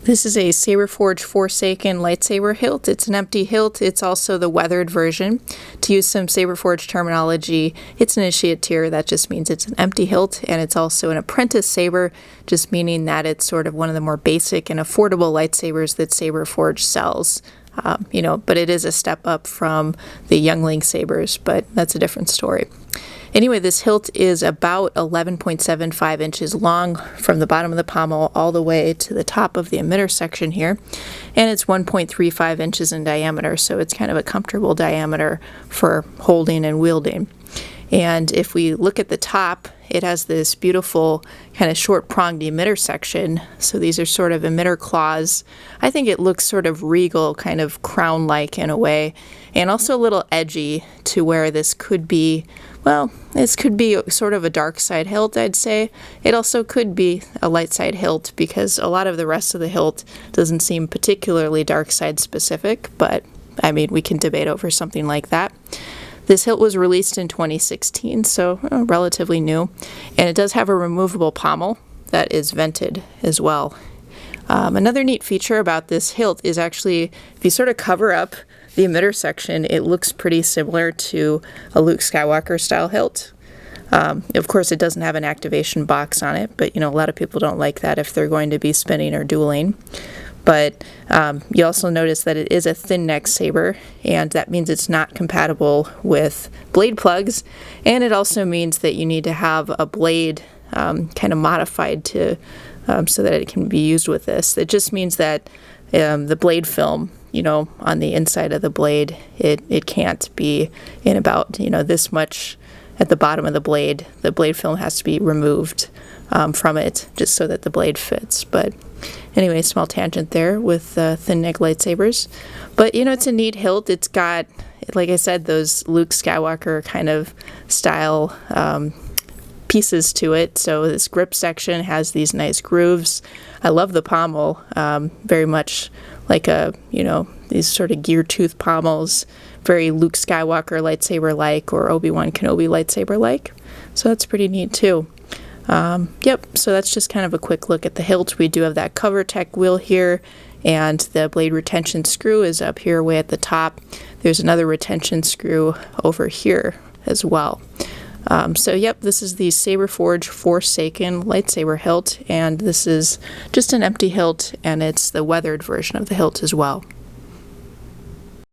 This is a Saberforge Forsaken lightsaber hilt. It's an empty hilt. It's also the weathered version. To use some Saberforge terminology, it's an initiateur. That just means it's an empty hilt, and it's also an apprentice saber, just meaning that it's sort of one of the more basic and affordable lightsabers that Saberforge sells. But it is a step up from the youngling sabers, but that's a different story. Anyway, this hilt is about 11.75 inches long from the bottom of the pommel all the way to the top of the emitter section here, and it's 1.35 inches in diameter, so it's kind of a comfortable diameter for holding and wielding. And if we look at the top, it has this beautiful kind of short pronged emitter section. So these are sort of emitter claws. I think it looks sort of regal, kind of crown-like in a way, and also a little edgy to where this could be, this could be sort of a dark side hilt, I'd say. It also could be a light side hilt because a lot of the rest of the hilt doesn't seem particularly dark side specific, but I mean, we can debate over something like that. This hilt was released in 2016, so relatively new, and it does have a removable pommel that is vented as well. Another neat feature about this hilt is actually, if you sort of cover up the emitter section, it looks pretty similar to a Luke Skywalker style hilt. Of course, it doesn't have an activation box on it, but a lot of people don't like that if they're going to be spinning or dueling. But you also notice that it is a thin neck saber, and that means it's not compatible with blade plugs, and it also means that you need to have a blade kind of modified to so that it can be used with this. It just means that the blade film, on the inside of the blade, it can't be in about this much at the bottom of the blade. The blade film has to be removed from it just so that the blade fits. But anyway, small tangent there with thin neck lightsabers. But it's a neat hilt. It's got, like I said, those Luke Skywalker kind of style pieces to it. So this grip section has these nice grooves. I love the pommel, very much like these sort of gear tooth pommels, very Luke Skywalker lightsaber-like or Obi-Wan Kenobi lightsaber-like. So that's pretty neat too. So that's just kind of a quick look at the hilt. We do have that cover tech wheel here, and the blade retention screw is up here way at the top. There's another retention screw over here as well. This is the Saberforge Forsaken lightsaber hilt, and this is just an empty hilt, and it's the weathered version of the hilt as well.